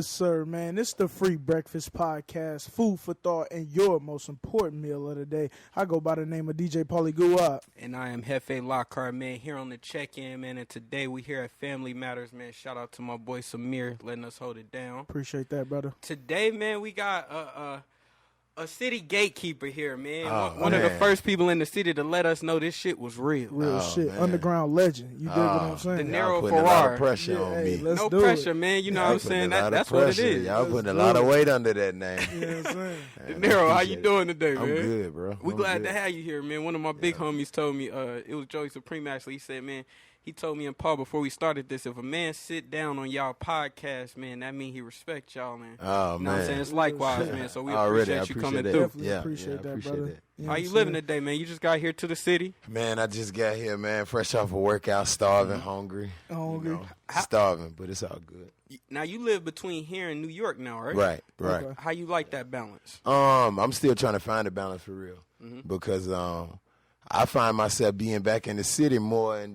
Yes, sir, man. It's the Free Breakfast Podcast, food for thought, and your most important meal of the day. I go by the name of DJ Paulie Guap. And I am Hefe Lockhart, man, here on the check-in, man. And today we here at Family Matters, man. Shout out to my boy Samir letting us hold it down. Appreciate that, brother. Today, man, we got a city gatekeeper here, man. One of the first people in the city to let us know this shit was real. Real shit. Man. Underground legend. You dig what I'm saying? Deniro Farrar. A lot of pressure on me. No pressure, man. You know what I'm saying? That's what it is. Y'all putting a lot of weight under that name. You know what I'm saying? Deniro, how you doing today, man? I'm good, bro. We glad to have you here, man. One of my big homies told me, it was Joey Supreme, actually. He said, man, he told me in Paul before we started this, if a man sit down on y'all podcast, man, that mean he respect y'all, man. Oh, you know man. what I'm saying? It's likewise, man. So we appreciate you coming that. through. Definitely appreciate that, brother. That. You know how you living today, man? You just got here to the city? Man, I just got here, man. Fresh off a workout, starving, hungry. Hungry. You know, starving, but it's all good. Now, you live between here and New York now, right? Right. Okay. How you like that balance? I'm still trying to find a balance for real. Because I find myself being back in the city more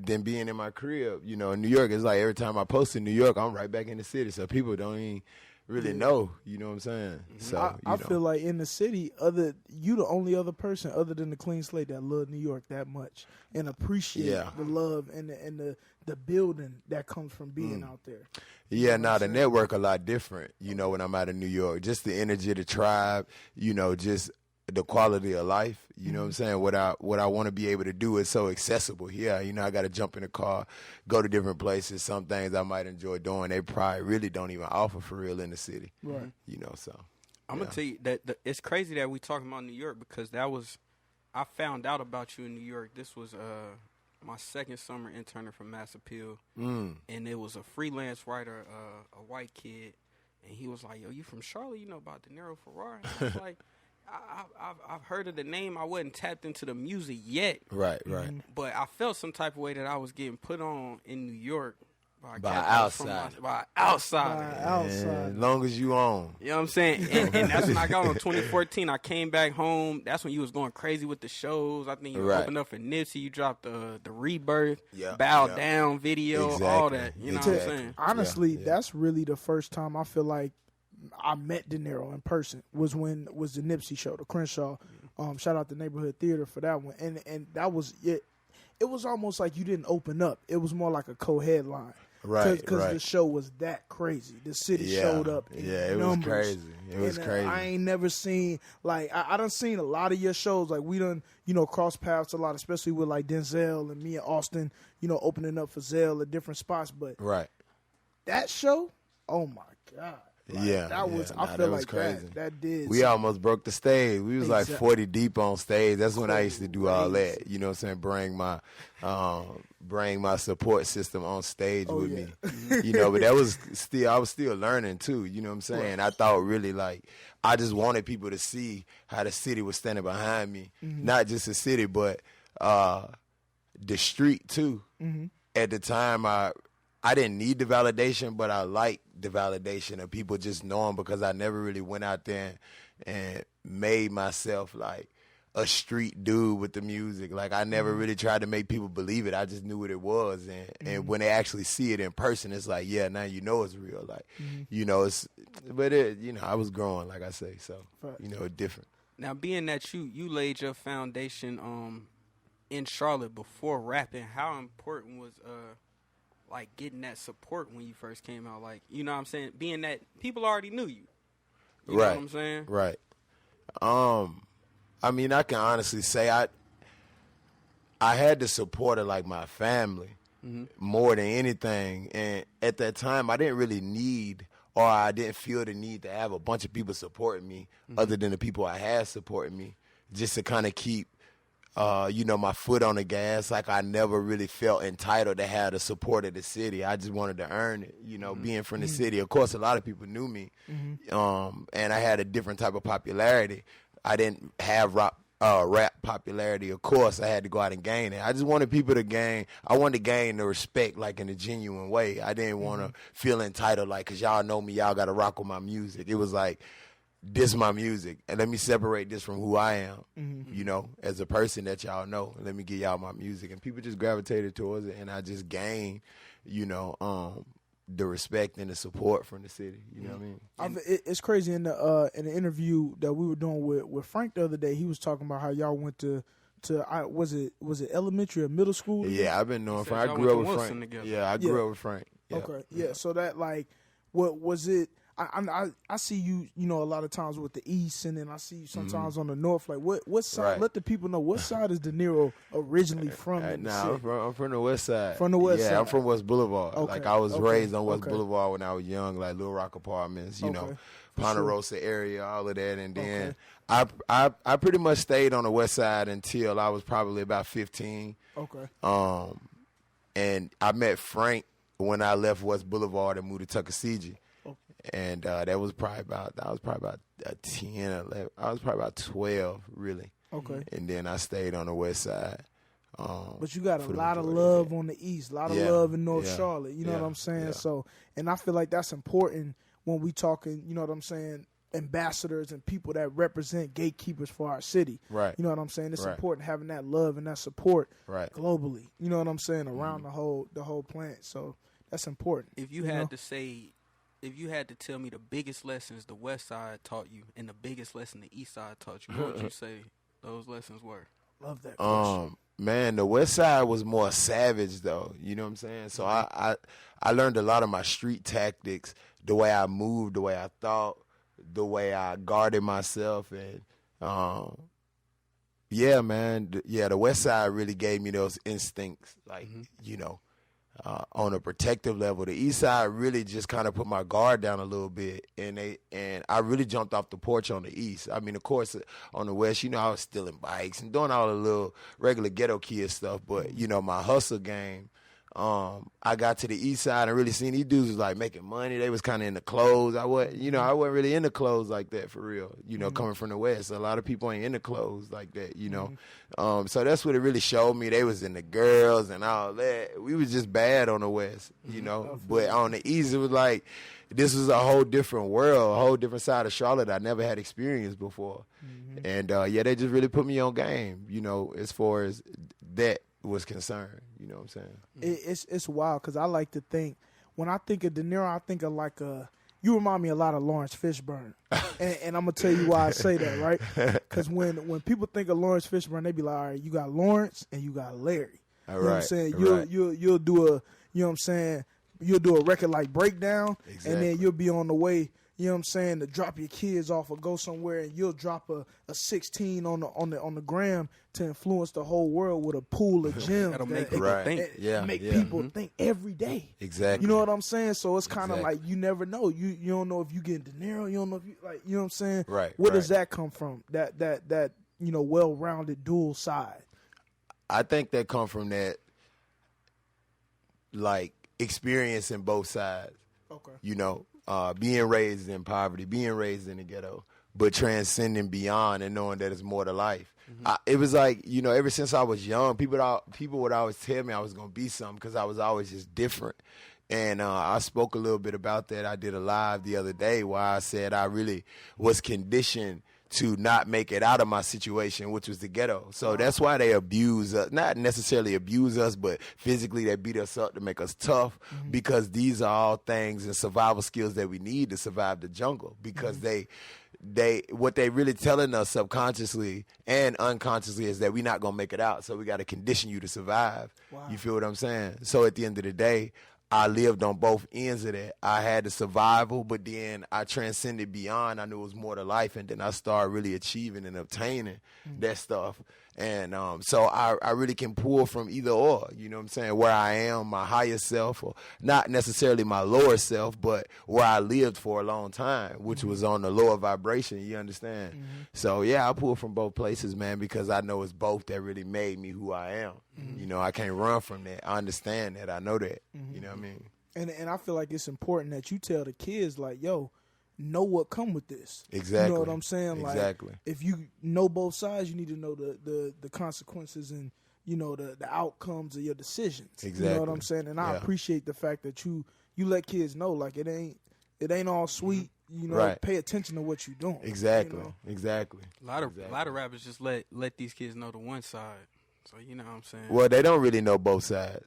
than being in my crib. You know, in New York, it's like every time I post in New York, I'm right back in the city. So people don't even really know. You know what I'm saying? So I feel like in the city, you the only other person other than the Clean Slate that love New York that much and appreciate the love and the building that comes from being out there. Yeah, now the network a lot different, you know, when I'm out in New York. Just the energy of the tribe, you know, just the quality of life, you know what I'm saying? What I want to be able to do is so accessible here. You know, I got to jump in the car, go to different places. Some things I might enjoy doing, they probably really don't even offer for real in the city. Right. You know, so. I'm going to tell you that it's crazy that we talking about New York because I found out about you in New York. This was my second summer interning from Mass Appeal. And it was a freelance writer, a white kid. And he was like, yo, you from Charlotte? You know about Deniro Farrar? And I was like, I've heard of the name. I wasn't tapped into the music yet. Right. But I felt some type of way that I was getting put on in New York by outside. Outside. As long as you own. You know what I'm saying? And that's when I got on 2014. I came back home. That's when you was going crazy with the shows. I think you opened up for Nipsey. You dropped the Rebirth, Bow Down video, all that. You know what I'm saying? Honestly, that's really the first time I feel like I met Deniro in person was the Nipsey show, the Crenshaw. Shout out to Neighborhood Theater for that one. And that was it. It was almost like you didn't open up. It was more like a co-headline. Right. Because the show was that crazy. The city showed up in numbers. Was crazy. It was crazy. I ain't never seen, like, I done seen a lot of your shows. Like, we done, cross paths a lot, especially with, like, Denzel and me and Austin, opening up for Zell at different spots. But that show, oh, my God. Like, that was crazy. That did. We almost broke the stage. We was like 40 deep on stage. That's when I used to do all that. You know what I'm saying? Bring my support system on stage with me. But that was I was still learning too. You know what I'm saying? I thought really I just wanted people to see how the city was standing behind me. Not just the city, but the street too. At the time, I didn't need the validation, but I liked the validation of people just knowing because I never really went out there and made myself like a street dude with the music. Like I never really tried to make people believe it. I just knew what it was. And when they actually see it in person, it's like, yeah, now you know it's real. Like, I was growing, like I say. So, it's different. Now, being that you laid your foundation in Charlotte before rapping, how important was getting that support when you first came out? Like, you know what I'm saying? Being that people already knew you. You know what I'm saying? Right. I mean, I can honestly say I had the support of like my family more than anything. And at that time, I didn't really need, or I didn't feel the need to have a bunch of people supporting me other than the people I had supporting me, just to kind of keep my foot on the gas. Like I never really felt entitled to have the support of the city. I just wanted to earn it, being from the city. Of course, a lot of people knew me, and I had a different type of popularity. I didn't have rap popularity. Of course, I had to go out and gain it. I just wanted people to gain. I wanted to gain the respect, like in a genuine way. I didn't want to feel entitled, like, because y'all know me, y'all got to rock with my music. It was like, this my music, and let me separate this from who I am, as a person that y'all know. Let me give y'all my music. And people just gravitated towards it, and I just gained, the respect and the support from the city. You know what I mean? It's crazy in the interview that we were doing with Frank the other day. He was talking about how y'all went to was it elementary or middle school? Yeah, I've been knowing Frank. I grew up with Frank. Together. Yeah, I grew up with Frank. Yeah. Okay, yeah. So that like, what was it? I see you, a lot of times with the East, and then I see you sometimes on the North. Like, what side? Right. Let the people know what side is Deniro originally from. I'm from the West Side. From the West side. Yeah, I'm from West Boulevard. Okay. Like, I was raised on West Boulevard when I was young, like Little Rock Apartments, you know, Ponderosa area, all of that, and then I pretty much stayed on the West Side until I was probably about 15. Okay. And I met Frank when I left West Boulevard and moved to Tuckasegee. And that was probably about 10, 11. I was probably about 12, really. Okay. And then I stayed on the West Side. But you got a lot of love on the East, a lot of love in North Charlotte. You know what I'm saying? Yeah. So, and I feel like that's important when we talking, you know what I'm saying, ambassadors and people that represent gatekeepers for our city. Right. You know what I'm saying? It's important having that love and that support globally. You know what I'm saying? Around the whole plant. So that's important. If you had to say, if you had to tell me the biggest lessons the West Side taught you and the biggest lesson the East Side taught you, what would you say those lessons were? Love that question. Man, the West Side was more savage, though. You know what I'm saying? So I learned a lot of my street tactics, the way I moved, the way I thought, the way I guarded myself. And, the West Side really gave me those instincts, like, on a protective level. The East Side really just kind of put my guard down a little bit, and I really jumped off the porch on the East. I mean, of course, on the West, I was stealing bikes and doing all the little regular ghetto kid stuff, but, my hustle game, I got to the East Side and really seen these dudes was like making money. They was kind of in the clothes. I wasn't really into clothes like that for real, coming from the West. A lot of people ain't into clothes like that, So that's what it really showed me. They was into girls and all that. We was just bad on the West, But on the East, it was like, this was a whole different world, a whole different side of Charlotte I never had experienced before. And, they just really put me on game, as far as that was concerned. You know what I'm saying? It's wild because I like to think, when I think of Deniro, I think of you remind me a lot of Lawrence Fishburne. and I'm going to tell you why I say that, right? Because when people think of Lawrence Fishburne, they be like, all right, you got Lawrence and you got Larry. You know what I'm saying? You'll do a, you know what I'm saying? You'll do a record like Breakdown, and then you'll be on the way, you know what I'm saying, to drop your kids off or go somewhere, and you'll drop a 16 on the gram to influence the whole world with a pool of gems. That'll make people think. Make people think every day. Exactly. You know what I'm saying? So it's kind of like you never know. You don't know if you get Deniro. You don't know if you you know what I'm saying? Right. Where does that come from? That well-rounded dual side. I think that come from that experience in both sides. Okay. Being raised in poverty, being raised in the ghetto, but transcending beyond and knowing that it's more to life. It was like, ever since I was young, people would always tell me I was going to be something because I was always just different. And I spoke a little bit about that. I did a live the other day where I said I really was conditioned to not make it out of my situation, which was the ghetto. So that's why they abuse us, not necessarily abuse us, but physically they beat us up to make us tough, because these are all things and survival skills that we need to survive the jungle, because what they really telling us subconsciously and unconsciously is that we're not going to make it out. So we got to condition you to survive. Wow. You feel what I'm saying? So at the end of the day, I lived on both ends of that. I had the survival, but then I transcended beyond. I knew it was more to life, and then I started really achieving and obtaining that stuff. And so I really can pull from either or, you know what I'm saying, where I am, my higher self, or not necessarily my lower self, but where I lived for a long time, which was on the lower vibration, you understand? So, yeah, I pull from both places, man, because I know it's both that really made me who I am. I can't run from that. I understand that. I know that. You know what I mean? And I feel like it's important that you tell the kids, like, yo, know what come with this. Exactly. You know what I'm saying? Exactly. Like, if you know both sides, you need to know the consequences and, the outcomes of your decisions. Exactly. You know what I'm saying? And I appreciate the fact that you let kids know, like, it ain't all sweet. Pay attention to what you're doing. Exactly. Exactly. A lot of rappers just let these kids know the one side. So you know what I'm saying? Well, they don't really know both sides.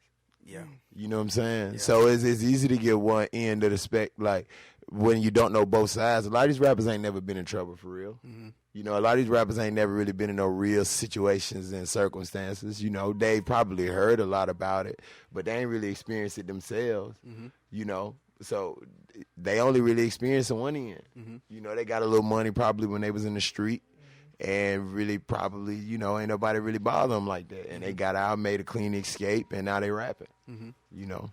Yeah. You know what I'm saying? Yeah. So it's easy to get one end of the spec, like, when you don't know both sides. A lot of these rappers ain't never been in trouble for real. Mm-hmm. You know, a lot of these rappers ain't never really been in no real situations and circumstances. You know, they probably heard a lot about it, but they ain't really experienced it themselves. Mm-hmm. You know, so they only really experienced one end. Mm-hmm. You know, they got a little money probably when they was in the street, and really probably, you know, ain't nobody really bother them like that. And they got out, made a clean escape, and now they rapping. Mm-hmm. You know.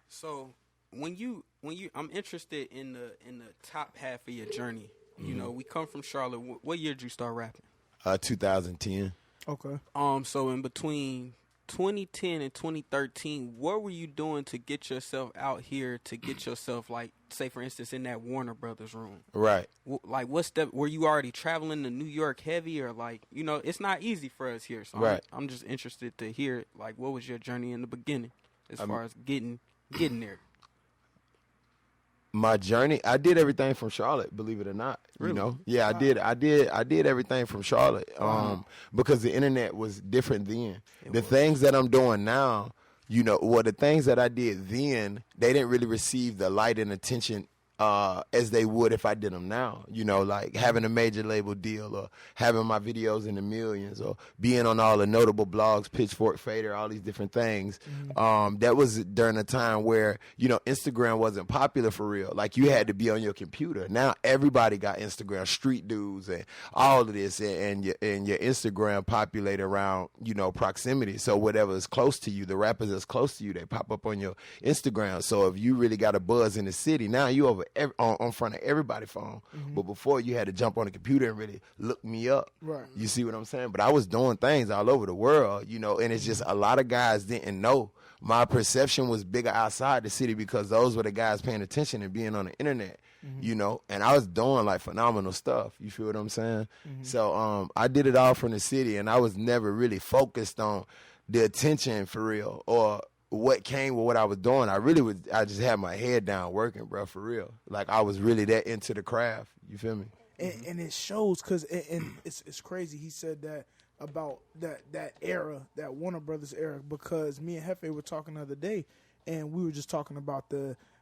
So when you, I'm interested in the top half of your journey. You know, we come from Charlotte. What year did you start rapping? 2010. Okay. So in between 2010 and 2013, what were you doing to get yourself out here, to get yourself, like, say, for instance, in that Warner Brothers room? Right. Like, what step, were you already traveling to New York heavy, or, like, you know, it's not easy for us here. So right. I'm just interested to hear, like, what was your journey in the beginning as far as getting there? My journey, I did everything from Charlotte, believe it or not. Really? You know? Yeah, wow. I did everything from Charlotte. Because the internet was different then. The things that I'm doing now, you know, well, the things that I did then, they didn't really receive the light and attention as they would if I did them now. You know, like having a major label deal, or having my videos in the millions, or being on all the notable blogs, Pitchfork, Fader, all these different things. That was during a time where, you know, Instagram wasn't popular for real. Like, you had to be on your computer. Now everybody got Instagram, street dudes and all of this, and your Instagram populated around, you know, proximity. So whatever is close to you, the rappers that's close to you, they pop up on your Instagram. So if you really got a buzz in the city, now you over on front of everybody's phone. But before, you had to jump on the computer and really look me up. Right. You see what I'm saying? But I was doing things all over the world, you know, and it's just a lot of guys didn't know. My perception was bigger outside the city because those were the guys paying attention and being on the internet, you know, and I was doing, like, phenomenal stuff. You feel what I'm saying? So I did it all from the city, and I was never really focused on the attention for real, or what came with what I was doing. I just had my head down working, bro, for real. Like, I was really that into the craft. You feel me? And it shows, because it's crazy. He said that about that era, that Warner Brothers era, because me and Hefe were talking the other day, and we were just talking about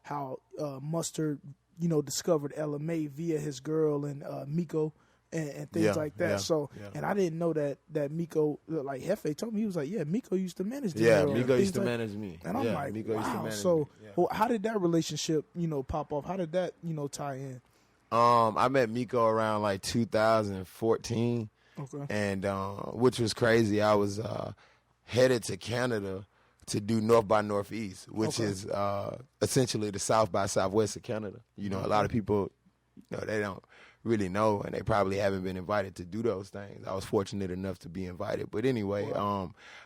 how Mustard, you know, discovered LMA via his girl and Miko. And things like that. And I didn't know that Miko, like Hefe told me, he was like, yeah, Miko used to manage Deniro. Yeah, Miko used to manage me. And I'm like, Miko used to wow. manage So, me. Yeah. well, how did that relationship, you know, pop off? How did that, you know, tie in? I met Miko around like 2014. Okay. And which was crazy. I was headed to Canada to do North by Northeast, which is essentially the South by Southwest of Canada. You know, a lot of people, you know, they don't really know, and they probably haven't been invited to do those things. I was fortunate enough to be invited. But anyway,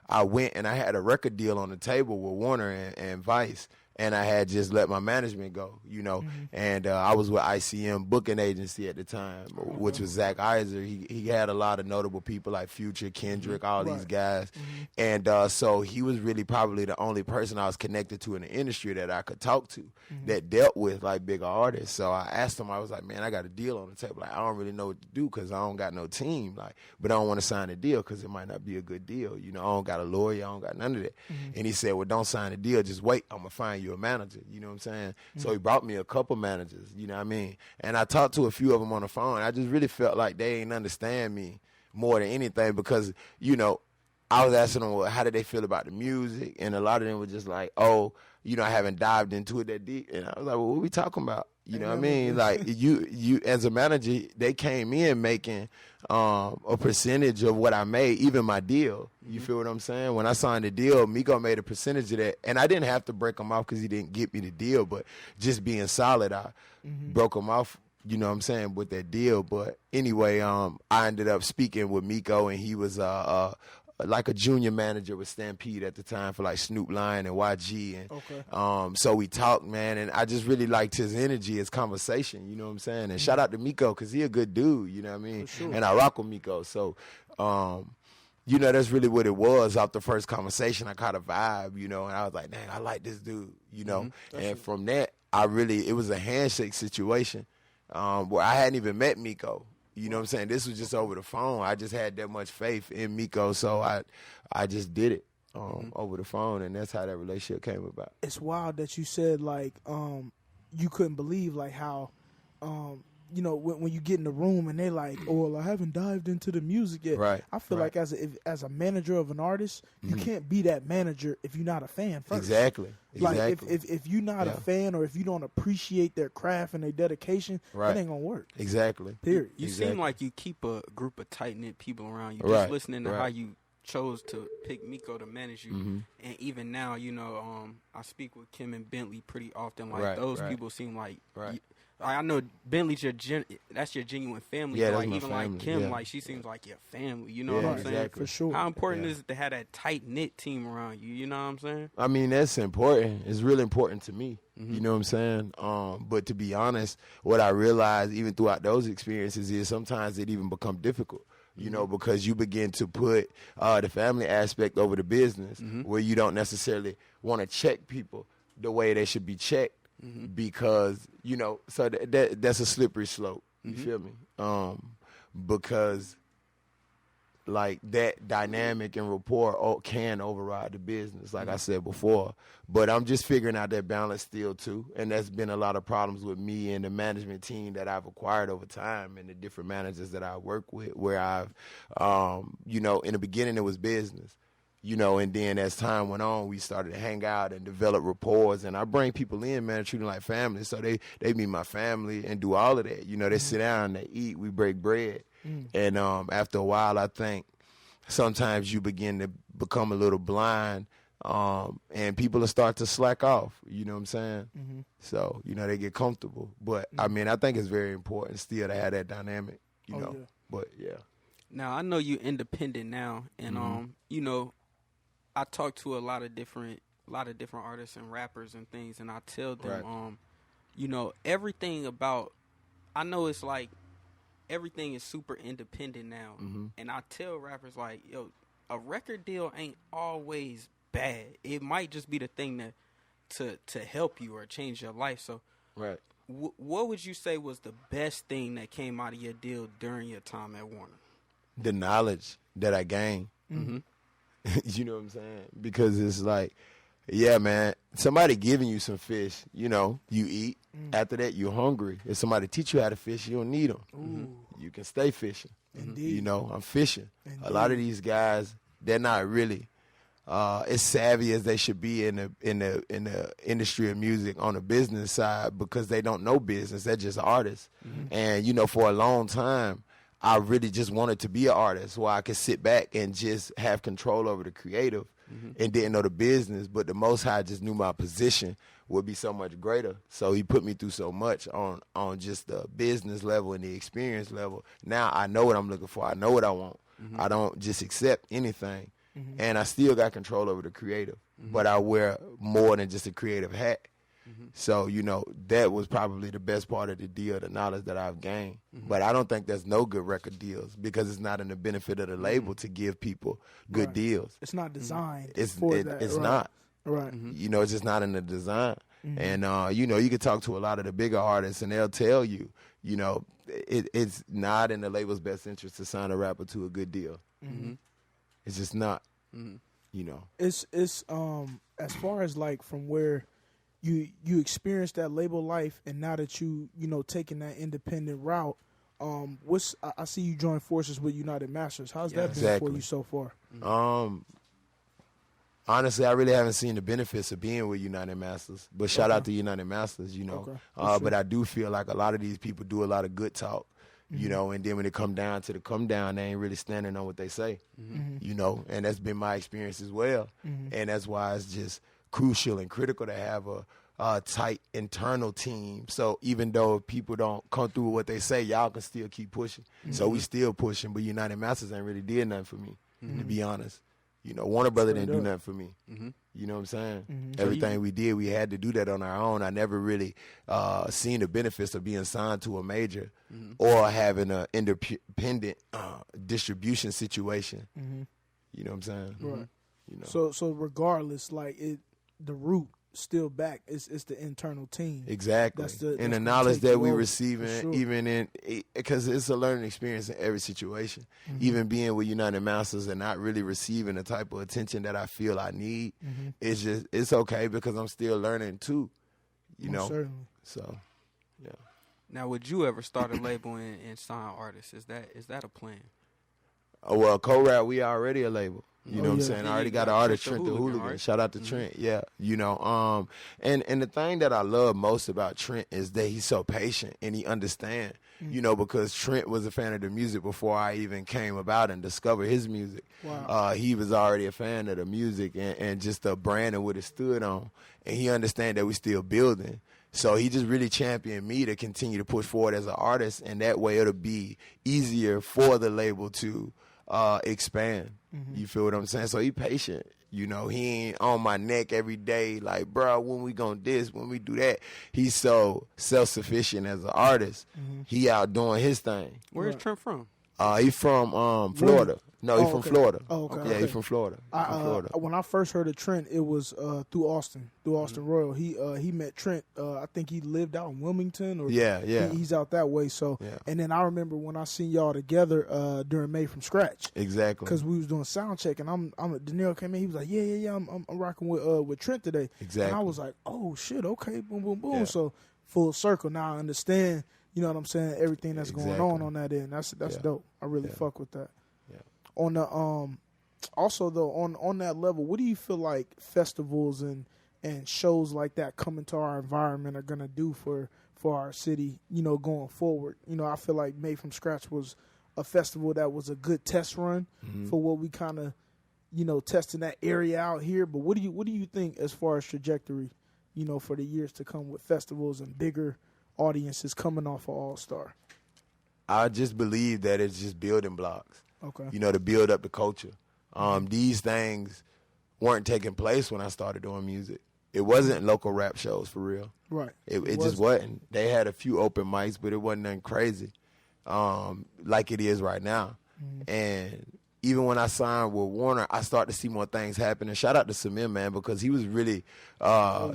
I went, and I had a record deal on the table with Warner and Vice, and I had just let my management go, you know. And I was with ICM booking agency at the time, which was Zach Iser. He had a lot of notable people like Future, Kendrick, all these guys. And so he was really probably the only person I was connected to in the industry that I could talk to that dealt with, like, bigger artists. So I asked him, I was like, man, I got a deal on the table. Like, I don't really know what to do because I don't got no team. Like, but I don't want to sign a deal because it might not be a good deal. You know, I don't got a lawyer. I don't got none of that. And he said, well, don't sign a deal. Just wait. I'm going to find you a manager. You know what I'm saying? So he brought me a couple managers, you know what I mean? And I talked to a few of them on the phone. I just really felt like they ain't understand me more than anything because, you know, I was asking them, well, how did they feel about the music? And a lot of them were just like, oh, you know, I haven't dived into it that deep. And I was like, well, what are we talking about? You know what I mean? Like, you as a manager, they came in making a percentage of what I made, even my deal. You feel what I'm saying? When I signed the deal, Miko made a percentage of that. And I didn't have to break him off because he didn't get me the deal. But just being solid, I broke him off, you know what I'm saying, with that deal. But anyway, I ended up speaking with Miko, and he was like a junior manager with Stampede at the time for like Snoop Lion and YG. And so we talked, man, and I just really liked his energy, his conversation, you know what I'm saying? And shout out to Miko because he a good dude, you know what I mean? Sure. And I rock with Miko. So, you know, that's really what it was. Off the first conversation, I caught a vibe, you know, and I was like, dang, I like this dude, you know? And from that, it was a handshake situation where I hadn't even met Miko. You know what I'm saying? This was just over the phone. I just had that much faith in Miko, so I just did it. over the phone, and that's how that relationship came about. It's wild that you said like you couldn't believe like how you know when you get in the room and they like, oh, well, I haven't dived into the music yet. Right. I feel like as a manager of an artist, you can't be that manager if you're not a fan first. Exactly. Like if you're not a fan or if you don't appreciate their craft and their dedication, it ain't gonna work. Exactly. Period. You seem like you keep a group of tight knit people around you. Right. Just listening to how you chose to pick Miko to manage you, and even now, you know, I speak with Kim and Bentley pretty often. Like those people seem like. I know Bentley's that's your genuine family. Yeah, but like even family. Like Kim, like she seems like your family. You know what I'm saying? Exactly. For sure. How important is it to have that tight knit team around you? You know what I'm saying? I mean, that's important. It's really important to me. You know what I'm saying? But to be honest, what I realized even throughout those experiences is sometimes it even become difficult. You know, because you begin to put the family aspect over the business, where you don't necessarily want to check people the way they should be checked. Because, you know, so that's a slippery slope. You feel me? Because, like, that dynamic and rapport can override the business, like I said before. But I'm just figuring out that balance still, too. And that's been a lot of problems with me and the management team that I've acquired over time and the different managers that I work with, where I've, you know, in the beginning it was business. You know, and then as time went on, we started to hang out and develop rapport. And I bring people in, man, treat them like family. So they meet my family and do all of that. You know, they sit down, they eat, we break bread. And after a while, I think sometimes you begin to become a little blind, and people will start to slack off. You know what I'm saying? So, you know, they get comfortable. But, I mean, I think it's very important still to have that dynamic, you know. But, yeah. Now, I know you're independent now, and, you know, I talk to a lot of different artists and rappers and things, and I tell them, you know, everything about. I know it's like everything is super independent now, and I tell rappers like, yo, a record deal ain't always bad. It might just be the thing to help you or change your life. So, what would you say was the best thing that came out of your deal during your time at Warner? The knowledge that I gained. You know what I'm saying? Because it's like, yeah, man, somebody giving you some fish, you know, you eat. After that, you're hungry. If somebody teach you how to fish, you don't need them. You can stay fishing. Indeed. You know, I'm fishing. Indeed. A lot of these guys, they're not really as savvy as they should be in the industry of music on the business side, because they don't know business. They're just artists. And, you know, for a long time, I really just wanted to be an artist where I could sit back and just have control over the creative and didn't know the business. But the Most High just knew my position would be so much greater. So he put me through so much on just the business level and the experience level. Now I know what I'm looking for. I know what I want. I don't just accept anything. And I still got control over the creative. But I wear more than just a creative hat. So, you know, that was probably the best part of the deal, the knowledge that I've gained. But I don't think there's no good record deals, because it's not in the benefit of the label to give people good deals. It's not designed It's that. not. Right. You know, it's just not in the design. And, you know, you can talk to a lot of the bigger artists, and they'll tell you, you know, it's not in the label's best interest to sign a rapper to a good deal. It's just not, you know. It's as far as like from where you experienced that label life, and now that you know taking that independent route, I see you join forces with United Masters. How's that been for you so far? Honestly, I really haven't seen the benefits of being with United Masters, but shout out to United Masters, you know. But I do feel like a lot of these people do a lot of good talk, you know, and then when it come down to the come down, they ain't really standing on what they say, you know, and that's been my experience as well. And that's why it's just crucial and critical to have a tight internal team. So even though people don't come through with what they say, y'all can still keep pushing. So we still pushing, but United Masters ain't really did nothing for me, to be honest. You know, Warner Brother didn't do nothing for me. You know what I'm saying? Everything we did, we had to do that on our own. I never really seen the benefits of being signed to a major or having an independent distribution situation. You know what I'm saying? Right. You know. So regardless, like the root still back. It's the internal team. Exactly. And the knowledge that we receiving, even in, because it's a learning experience in every situation. Even being with United Masters and not really receiving the type of attention that I feel I need, it's okay because I'm still learning too. You know? Certainly. So, yeah. Now, would you ever start a label and sign artists? Is that a plan? Oh, well, Co-Rap, we already a label. You know what I'm saying? I already got an artist, Trent the Hooligan. Right? Shout out to Trent, yeah. You know, and the thing that I love most about Trent is that he's so patient and he understands. You know, because Trent was a fan of the music before I even came about and discovered his music. Wow. He was already a fan of the music and just the brand and what it stood on. And he understands that we're still building. So he just really championed me to continue to push forward as an artist, and that way it'll be easier for the label to expand. You feel what I'm saying? So he patient. You know, he ain't on my neck every day like, bro, when we gonna this, when we do that. He's so self-sufficient as an artist. He out doing his thing. Where's Trent from? He from Florida. No, he's from Florida. Oh, okay. Yeah, he's from Florida. When I first heard of Trent, it was through Austin Royal. He met Trent. I think he lived out in Wilmington, or he's out that way. So, and then I remember when I seen y'all together during Made from Scratch. Exactly. Because we was doing sound check, and Deniro came in. He was like, yeah, I'm rocking with Trent today. Exactly. And I was like, oh shit, okay, boom, boom, boom. Yeah. So full circle. Now I understand. You know what I'm saying? Everything that's going on that end. That's dope. I really fuck with that. On the also though on that level, what do you feel like festivals and shows like that coming to our environment are gonna do for our city, you know, going forward? You know, I feel like Made from Scratch was a festival that was a good test run for what we kind of, you know, testing that area out here. But what do you think as far as trajectory, you know, for the years to come with festivals and bigger audiences coming off of All Star? I just believe that it's just building blocks. Okay. You know, to build up the culture. These things weren't taking place when I started doing music. It wasn't local rap shows for real. Right. It just wasn't. They had a few open mics, but it wasn't nothing crazy like it is right now. And even when I signed with Warner, I started to see more things happen. And shout out to Samir, man, because he was really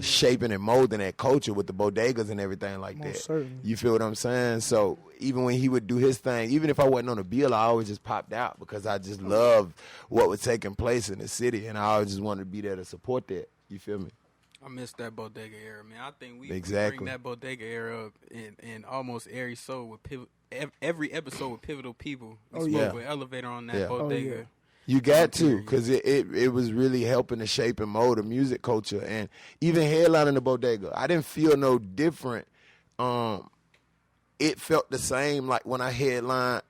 shaping and molding that culture with the bodegas and everything like that. Certainly. You feel what I'm saying? So even when he would do his thing, even if I wasn't on the bill, I always just popped out because I just loved what was taking place in the city, and I always just wanted to be there to support that. You feel me? I miss that bodega era, man. I think we exactly. bring that bodega era up in almost every show with every episode with pivotal people. We spoke with Elevator on that bodega. You got to, because it was really helping to shape and mold the music culture. And even headlining the bodega, I didn't feel no different. It felt the same like when I headlined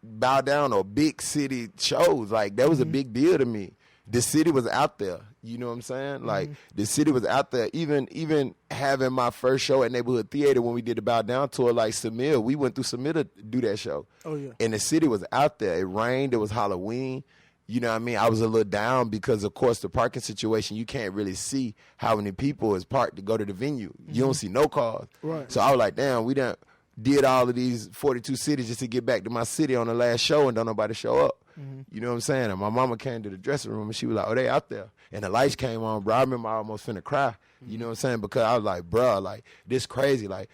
Bow Down or big city shows. Like, that was a big deal to me. The city was out there. You know what I'm saying? Like, the city was out there. Even having my first show at Neighborhood Theater when we did the Bow Down tour, like Samir, we went through Samir to do that show. Oh, yeah. And the city was out there. It rained. It was Halloween. You know what I mean? I was a little down because, of course, the parking situation, you can't really see how many people is parked to go to the venue. You don't see no cars. Right. So I was like, damn, we done did all of these 42 cities just to get back to my city on the last show and don't nobody show up. You know what I'm saying? And my mama came to the dressing room and she was like, oh, they out there. And the lights came on, bro. I remember I almost finna cry. You know what I'm saying? Because I was like, bro, like, this crazy. Like,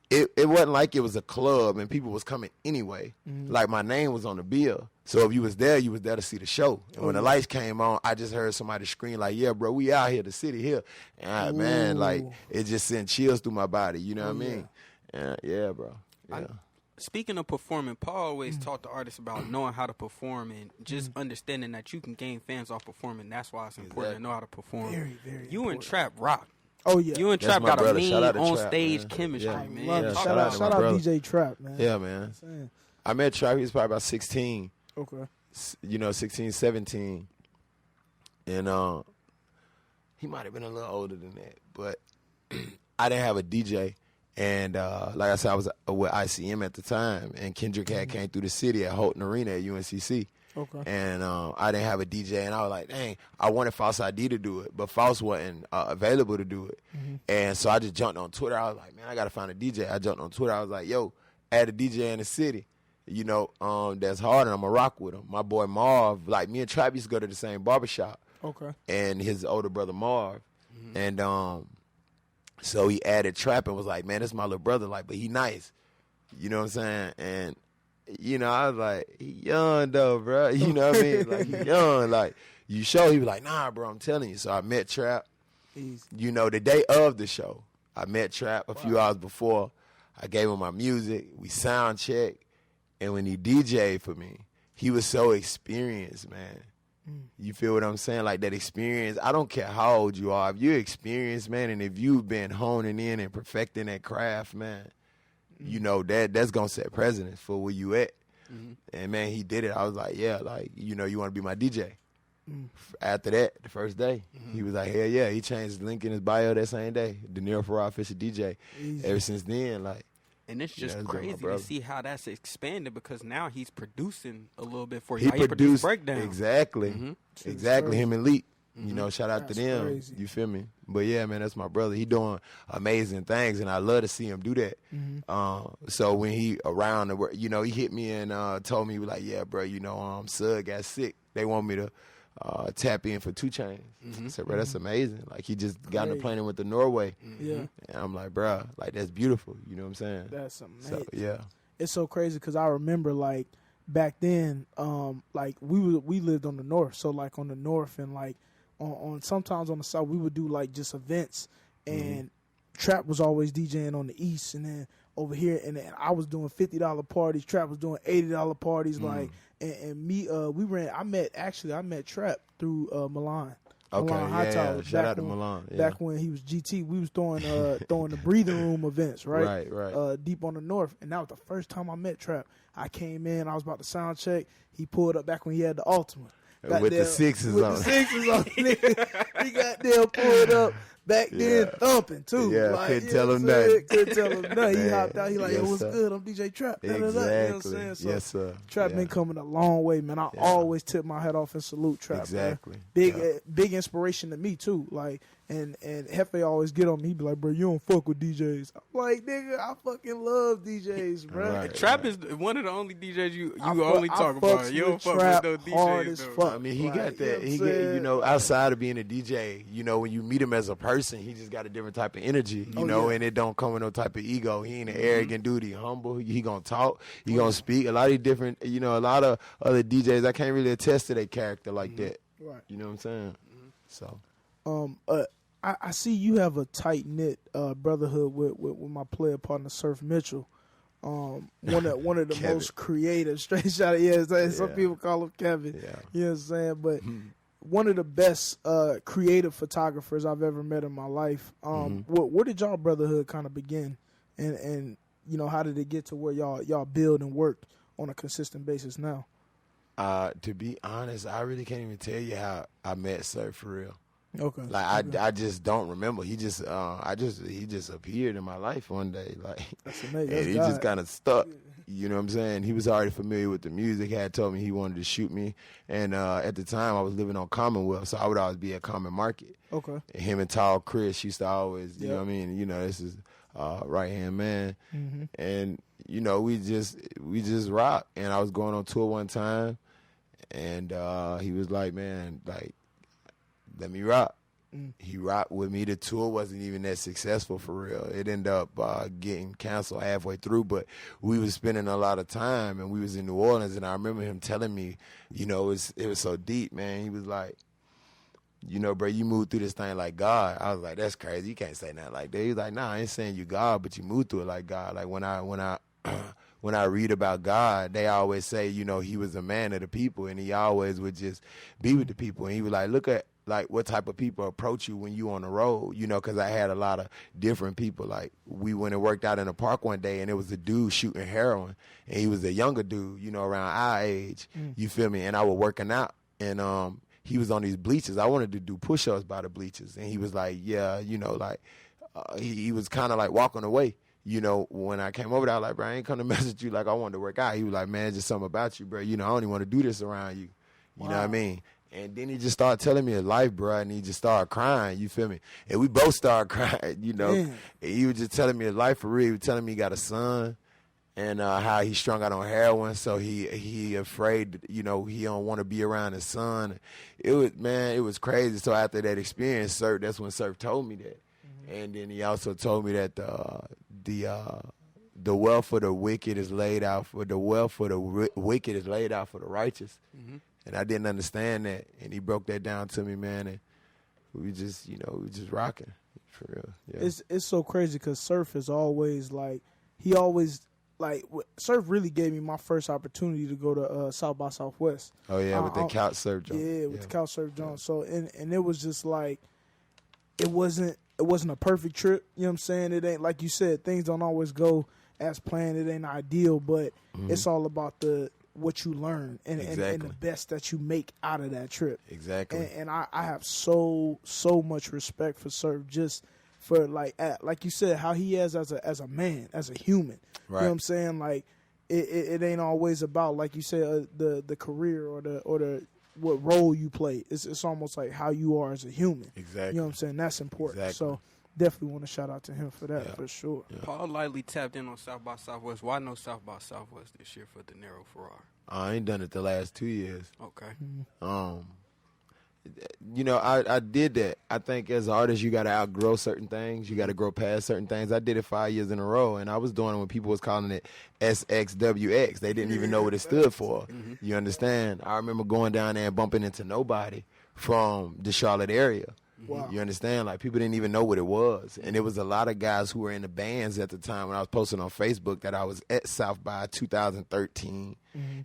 it wasn't like it was a club and people was coming anyway. Like, my name was on the bill. So if you was there to see the show. And when the lights came on, I just heard somebody scream like, yeah, bro, we out here, the city here. And man, like, it just sent chills through my body. You know what I mean? Yeah, bro. Yeah. Speaking of performing, Paul always taught the artists about knowing how to perform and just understanding that you can gain fans off performing. That's why it's important to know how to perform. Very, very you important. and Trap rock. Oh, yeah. You and Trap got brother. a mean on-stage chemistry, I man. love it. Yeah, Shout out DJ Trap, man. Yeah, man. I met Trap, he was probably about 16. Okay. 16, 17. And he might have been a little older than that. But I didn't have a DJ. And like I said, I was with ICM at the time, and Kendrick had came through the city at Holton Arena at UNCC. Okay. And I didn't have a DJ, and I was like, dang, I wanted False ID to do it, but False wasn't available to do it. And so I just jumped on Twitter. I was like, man, I got to find a DJ. I jumped on Twitter. I was like, yo, add a DJ in the city, you know, that's hard, and I'm going to rock with him. My boy Marv, like me and Trap used to go to the same barbershop. Okay. And his older brother Marv, And so he added trap and was like, man, this is my little brother, like, but he nice. You know what I'm saying? And, you know, I was like, he young though, bro. You know what I mean? Like, he young. Like, you show, he was like, nah, bro, I'm telling you. So I met Trap, you know, the day of the show. I met Trap a few hours before. I gave him my music. We sound checked. And when he DJ'd for me, he was so experienced, man. You feel what I'm saying? Like that experience. I don't care how old you are. If you're experienced, man, and if you've been honing in and perfecting that craft, man, you know, that's going to set precedence for where you at. And, man, he did it. I was like, yeah, like, you know, you want to be my DJ. After that, the first day, he was like, hell yeah. He changed his link in his bio that same day. Deniro Farrar official DJ. Ever since then, like. And it's just crazy to see how that's expanded because now he's producing a little bit for you. He produced breakdown. Exactly. Exactly. Him and Leak. You know, shout out to them. Crazy. You feel me? But yeah, man, that's my brother. He doing amazing things, and I love to see him do that. So when he around, you know, he hit me and told me, he was like, yeah, bro, you know, Sud got sick. They want me to tap in for 2 Chainz. I said, bro, that's amazing. Like, he just got on the plane and went to Norway. And I'm like, bro, like, that's beautiful. You know what I'm saying? That's amazing. So, yeah. It's so crazy because I remember, like, back then, like, we lived on the north. So, like, on the north and, like, on sometimes on the south, we would do, like, just events. And Trap was always DJing on the east. And then over here, and then I was doing $50 parties. Trap was doing $80 parties. Like, and me, I met Trap through Milan. Okay, Milan Hightower. Shout out to Milan. Back when he was GT, we was throwing the breathing room events, right? Right. Deep on the north, and that was the first time I met Trap. I came in, I was about to sound check. He pulled up back when he had the Ultima. With the sixes on. He got there, pulled up. Back then, thumping, too. Yeah, like, couldn't tell him nothing. Couldn't tell him nothing. He hopped out. He like, yo, what's good? I'm DJ Trap. Exactly. You know what I'm saying? So, yes, sir. Trap been coming a long way, man. I always tip my hat off and salute Trap. Exactly. Man. Big inspiration to me, too. Like, and Hefe always get on me. He be like, bro, you don't fuck with DJs. I'm like, nigga, I fucking love DJs, bro. Right, Trap is one of the only DJs you only talk about. You don't fuck with no DJs, though. I mean, he got that. He get, you know, outside of being a DJ, you know, when you meet him as a person, he just got a different type of energy, you know, and it don't come with no type of ego. He ain't an arrogant dude. He humble. He gonna talk. He gonna speak. A lot of different, you know, a lot of other DJs, I can't really attest to their character like that. Right. You know what I'm saying? So. I see you have a tight knit brotherhood with my player partner Surf Mitchell. One of the most creative, straight shot. Some people call him Kevin. Yeah. You know what I'm saying? But one of the best creative photographers I've ever met in my life. Where did y'all brotherhood kind of begin, and you know, how did it get to where y'all build and work on a consistent basis now? To be honest, I really can't even tell you how I met Surf for real. Okay. Like I just don't remember. He just he just appeared in my life one day, like, that's amazing. and he just kind of stuck. You know what I'm saying? He was already familiar with the music. Had told me he wanted to shoot me, and at the time I was living on Commonwealth, so I would always be at Common Market. Okay. And him and Tall Chris used to always, you know what I mean? You know, this is right hand man, and you know we just rock. And I was going on tour one time, and he was like, man, like, let me rock. He rocked with me. The tour wasn't even that successful for real. It ended up getting canceled halfway through, but we was spending a lot of time, and we was in New Orleans, and I remember him telling me, you know, it was so deep, man. He was like, you know, bro, you moved through this thing like God. I was like, that's crazy. You can't say nothing like that. He was like, nah, I ain't saying you God, but you moved through it like God. Like when I read about God, they always say, you know, he was a man of the people, and he always would just be with the people. And he was like, look at, like, what type of people approach you when you on the road, you know, because I had a lot of different people. Like, we went and worked out in the park one day, and it was a dude shooting heroin, and he was a younger dude, you know, around our age, you feel me? And I was working out, and he was on these bleachers. I wanted to do push-ups by the bleachers, and he was like, yeah, you know, like, he was kind of like walking away. You know, when I came over there, I was like, bro, I ain't come to mess with you like I wanted to work out. He was like, man, just something about you, bro. You know, I don't even want to do this around you. You know what I mean? And then he just started telling me his life, bro, and he just started crying, you feel me? And we both started crying, you know. And he was just telling me his life for real. He was telling me he got a son, and how he strung out on heroin, so he afraid, he don't want to be around his son. It was crazy. So after that experience, that's when Surf told me that, and then he also told me that the wealth of the wicked is laid out for the righteous, and I didn't understand that, and he broke that down to me, man, and we just rocking for real. Yeah. It's so crazy because Surf is always Surf really gave me my first opportunity to go to South by Southwest. Oh yeah, with the couch surf joint. Yeah, with the couch surf joint. So and it was just like it wasn't a perfect trip. You know what I'm saying? It ain't, like you said, things don't always go as planned. It ain't ideal, but it's all about what you learn and the best that you make out of that trip. Exactly. And I have so much respect for Surf, just for like you said, how he is as a man, as a human. Right. You know what I'm saying? Like it ain't always about, like you said, the career or the what role you play. It's almost like how you are as a human. Exactly. You know what I'm saying? That's important. Exactly. So definitely want to shout out to him for that, for sure. Yeah. Paul lightly tapped in on South by Southwest. Why no South by Southwest this year for Deniro Farrar? I ain't done it the last 2 years. Okay. I did that. I think as an artist, you got to outgrow certain things. You got to grow past certain things. I did it 5 years in a row, and I was doing it when people was calling it SXWX. They didn't even know what it stood for. You understand? I remember going down there and bumping into nobody from the Charlotte area. Wow. You understand? Like, people didn't even know what it was. And there was a lot of guys who were in the bands at the time when I was posting on Facebook that I was at South by 2013.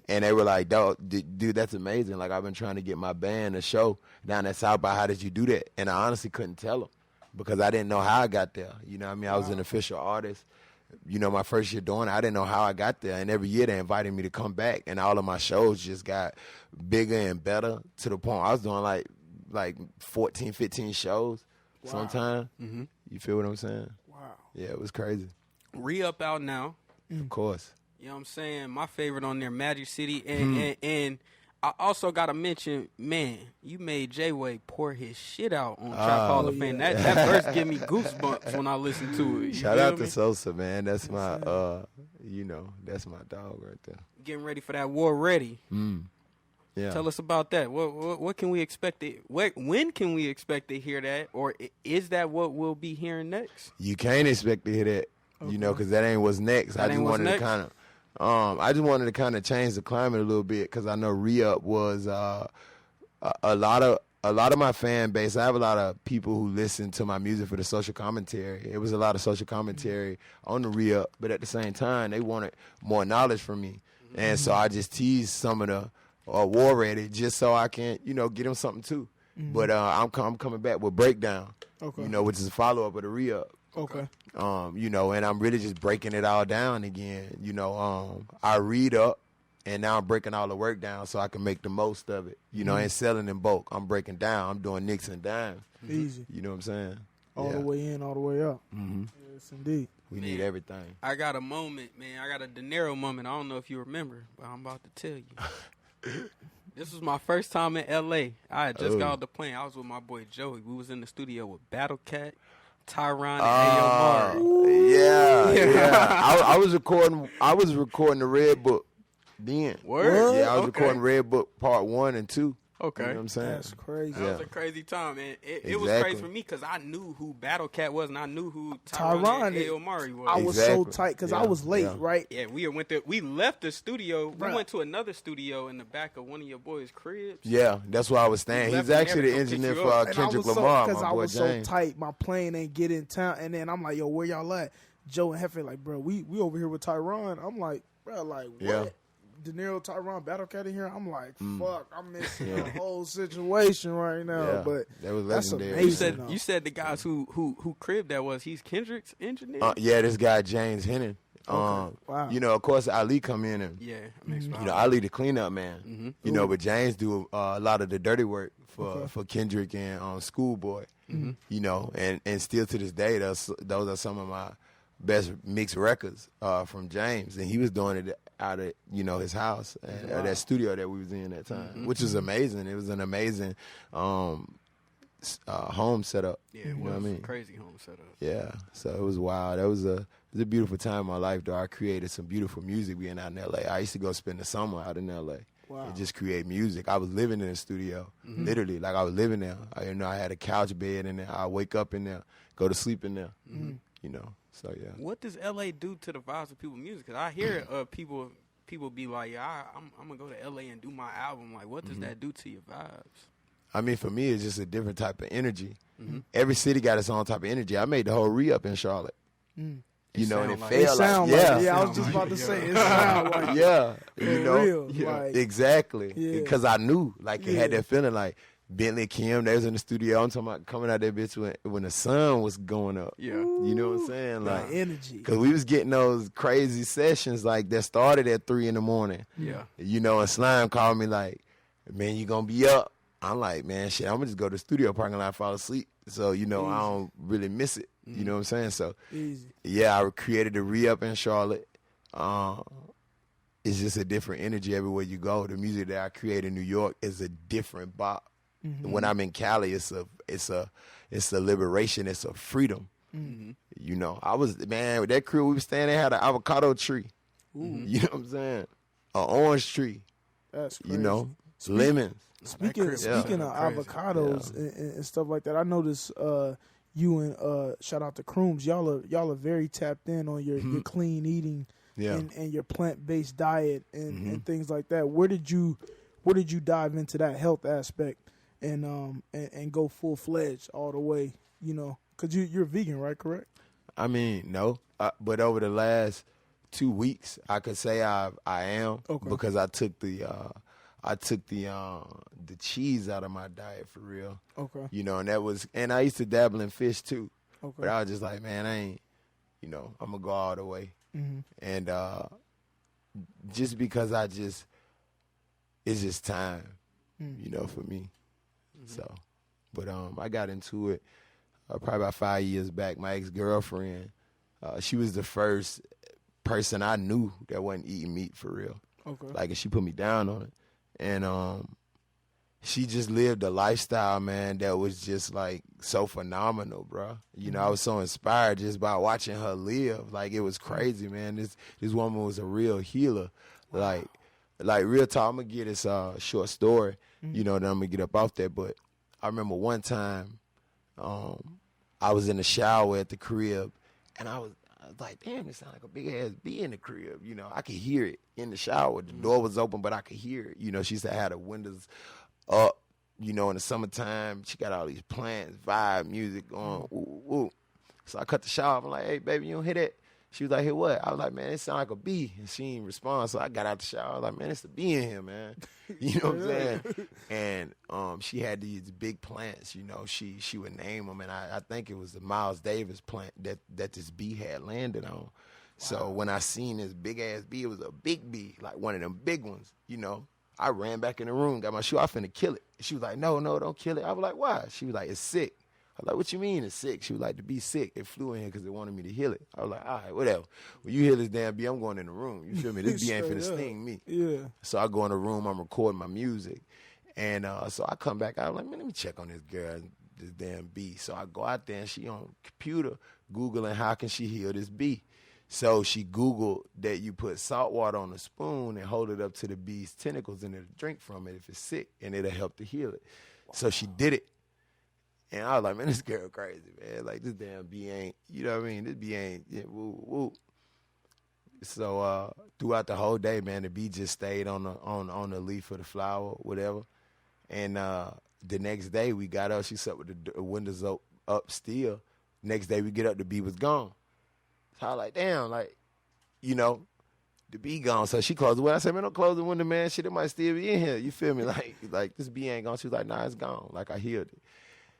And they were like, dude, that's amazing. Like, I've been trying to get my band a show down at South by. How did you do that? And I honestly couldn't tell them because I didn't know how I got there. You know what I mean? I was an official artist. My first year doing it, I didn't know how I got there. And every year they invited me to come back. And all of my shows just got bigger and better to the point I was doing like 14, 15 shows sometime. You feel what I'm saying? Wow. Yeah, it was crazy. Re-Up out now. Of course. You know what I'm saying? My favorite on there, Magic City. And I also got to mention, man, you made J-Way pour his shit out on Trap Hall of Fame. That verse give me goosebumps when I listen to it. Shout out to Sosa, man. That's my, that's my dog right there. Getting ready for that War Ready. Yeah. Tell us about that. What can we expect? When can we expect to hear that? Or is that what we'll be hearing next? You can't expect to hear that, because that ain't what's next. I just wanted to kind of change the climate a little bit because I know Re-Up was a lot of my fan base. I have a lot of people who listen to my music for the social commentary. It was a lot of social commentary on the Re-Up, but at the same time, they wanted more knowledge from me. And so I just teased some of the War Ready just so I can, get them something too. But I'm coming back with Breakdown, which is a follow-up of the Re-Up. Okay. And I'm really just breaking it all down again. I read up, and now I'm breaking all the work down so I can make the most of it. And selling in bulk. I'm breaking down. I'm doing nicks and dimes. Easy. You know what I'm saying? All the way in, all the way out. Yes, indeed. We need everything. I got a moment, man. I got a Deniro moment. I don't know if you remember, but I'm about to tell you. This was my first time in L.A. I had just got off the plane. I was with my boy Joey. We was in the studio with Battle Cat, Tyron, and Ayo Yeah. I was recording the Red Book then. Word? Yeah, I was recording Red Book Part 1 and 2. Okay. You know what I'm saying? That's crazy. That was a crazy time, man. It was crazy for me because I knew who Battle Cat was and I knew who Tyron and Ayo Mari was. I was so tight because I was late, right? Yeah, we left the studio. We went to another studio in the back of one of your boys' cribs. Yeah, that's where I was staying. He's actually the engineer for Kendrick Lamar, because my I boy was James. so tight, my plane ain't get in town. And then I'm like, yo, where y'all at? Joe and Hefe like, bro, we over here with Tyron. I'm like, bro, like, what? Yeah. Deniro, Tyron, Battle Cat in here. I'm like, fuck, I'm missing the whole situation right now. Yeah, but that was that's legendary. amazing. You said the guys who cribbed that was he's Kendrick's engineer. Yeah, this guy James Hennon. Wow. Of course, Ali come in and Ali the cleanup man. But James do a lot of the dirty work for Kendrick and Schoolboy. And still to this day, those are some of my best mixed records from James, and he was doing it out of his house at that studio that we was in that time, which was amazing. It was an amazing home setup. Yeah, it was a crazy home setup. Yeah, so it was wild. That was was a beautiful time in my life, though. I created some beautiful music being out in L.A. I used to go spend the summer out in L.A. Wow. And just create music. I was living in the studio, literally. Like, I was living there. I had a couch bed in there. I wake up in there, go to sleep in there, you know. So, yeah. What does L.A. do to the vibes of people's music? Because I hear people be like, yeah, I'm going to go to L.A. and do my album. Like, what does that do to your vibes? I mean, for me, it's just a different type of energy. Every city got its own type of energy. I made the whole re-up in Charlotte. You know, and it felt like, yeah, I was just about to say, it sound like, you know, real, like, exactly, because I knew, like, it had that feeling, like, Bentley and Kim, they was in the studio. I'm talking about coming out that bitch when the sun was going up. Yeah, you know what I'm saying, like energy, because we was getting those crazy sessions like that started at 3 a.m. Yeah, you know, and Slime called me like, man, you gonna be up? I'm like, man, shit, I'm gonna just go to the studio parking lot and fall asleep. So, you know, I don't really miss it. You know what I'm saying? So, yeah, I created a re-up in Charlotte. It's just a different energy everywhere you go. The music that I create in New York is a different bop. When I'm in Cali, it's a liberation. It's a freedom. You know, I was, man, with that crew we was staying there, had an avocado tree. You know what I'm saying? An orange tree. That's crazy. You know, lemons. Speaking of avocados and stuff like that, I noticed you and shout out to Crooms, y'all are very tapped in on your clean eating and your plant-based diet and things like that. Where did you dive into that health aspect and go full-fledged all the way, you know, because you're vegan, right? Correct? I mean, no, but over the last 2 weeks, I could say I am, because I took the cheese out of my diet for real. Okay. You know, and I used to dabble in fish too. Okay. But I was just like, man, I ain't, you know, I'm gonna go all the way. And just because it's just time, you know, for me. So, but I got into it probably about 5 years back. My ex-girlfriend, she was the first person I knew that wasn't eating meat for real. Okay. Like, and she put me down on it. And she just lived a lifestyle, man, that was just, like, so phenomenal, bro. You know, I was so inspired just by watching her live. Like, it was crazy, man. This woman was a real healer. Wow. Like real talk, I'm going to get this short story, you know, then I'm going to get up off that. But I remember one time I was in the shower at the crib, and I was like, damn, it sounded like a big-ass bee in the crib. You know, I could hear it in the shower. The door was open, but I could hear it. You know, she used to have the windows up, you know, in the summertime. She got all these plants, vibe, music going, ooh, ooh. So I cut the shower off. I'm like, hey, baby, you don't hear that? She was like, hear what? I was like, man, it sound like a bee. And she didn't respond. So I got out the shower. I was like, man, it's a bee in here, man. You know what I'm saying? And she had these big plants, you know. She would name them. And I think it was the Miles Davis plant that this bee had landed on. Wow. So when I seen this big-ass bee, it was a big bee, like one of them big ones, you know. I ran back in the room, got my shoe off, finna kill it. She was like, no, don't kill it. I was like, why? She was like, it's sick. I was like, what you mean it's sick? She was like, to be sick. It flew in here because they wanted me to heal it. I was like, all right, whatever. When you heal this damn bee, I'm going in the room. You feel me? This bee ain't finna sting me. Yeah. So I go in the room, I'm recording my music. And so I come back, I was like, man, let me check on this girl, this damn bee. So I go out there, and she on computer Googling how can she heal this bee. So she Googled that you put salt water on a spoon and hold it up to the bee's tentacles and it'll drink from it if it's sick, and it'll help to heal it. Wow. So she did it. And I was like, man, this girl crazy, man. Like, this damn bee ain't, you know what I mean? This bee ain't, woo, woo. So throughout the whole day, man, the bee just stayed on the leaf of the flower, whatever. And the next day we got up, she slept with the windows up still. Next day we get up, the bee was gone. So I was like, damn, like, you know, the bee gone. So she closed the window. I said, man, don't close the window, man. Shit, it might still be in here. You feel me? Like this bee ain't gone. She was like, nah, it's gone. Like, I healed it.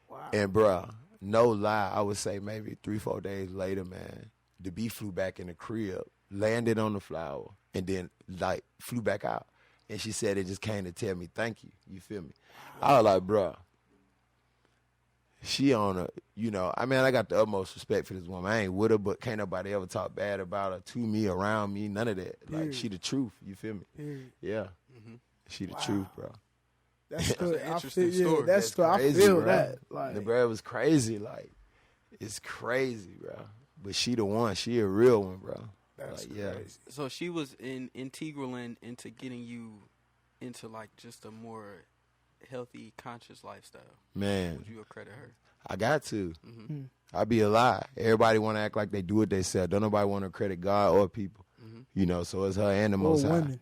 Wow. And, bruh, no lie, I would say maybe 3-4 days later, man, the bee flew back in the crib, landed on the flower, and then, like, flew back out. And she said it just came to tell me thank you. You feel me? Wow. I was like, bruh, she on a, you know, I mean, I got the utmost respect for this woman. I ain't with her, but can't nobody ever talk bad about her, to me, around me, none of that. Like, she the truth. You feel me? Yeah. Mm-hmm. She the truth, bro. That's good. An interesting story. Yeah, that's crazy, I feel bro. That. Like, the bro was crazy. Like, it's crazy, bro. But she the one. She a real one, bro. That's crazy. So she was integral into getting you into like just a more healthy, conscious lifestyle. Man, would you accredit her? I got to. I'd be a lie. Everybody want to act like they do it themselves. Don't nobody want to credit God or people. You know, so it's her and the Most High. Women.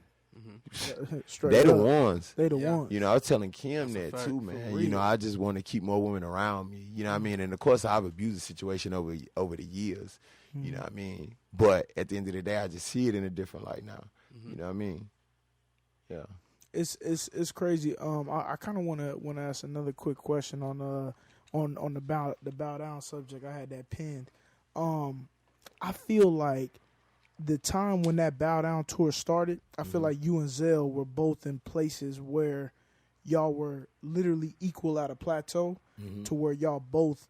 They the ones. They the ones. You know, I was telling Kim That's that too, man. For You know, real. I just want to keep more women around me. You know what I mean? And of course, I've abused the situation over the years. You know what I mean? But at the end of the day, I just see it in a different light now. You know what I mean? Yeah. It's crazy. I kind of want to ask another quick question on the bow down subject. I had that pinned. I feel like the time when that bow down tour started, I feel like you and Zell were both in places where y'all were literally equal at a plateau to where y'all both.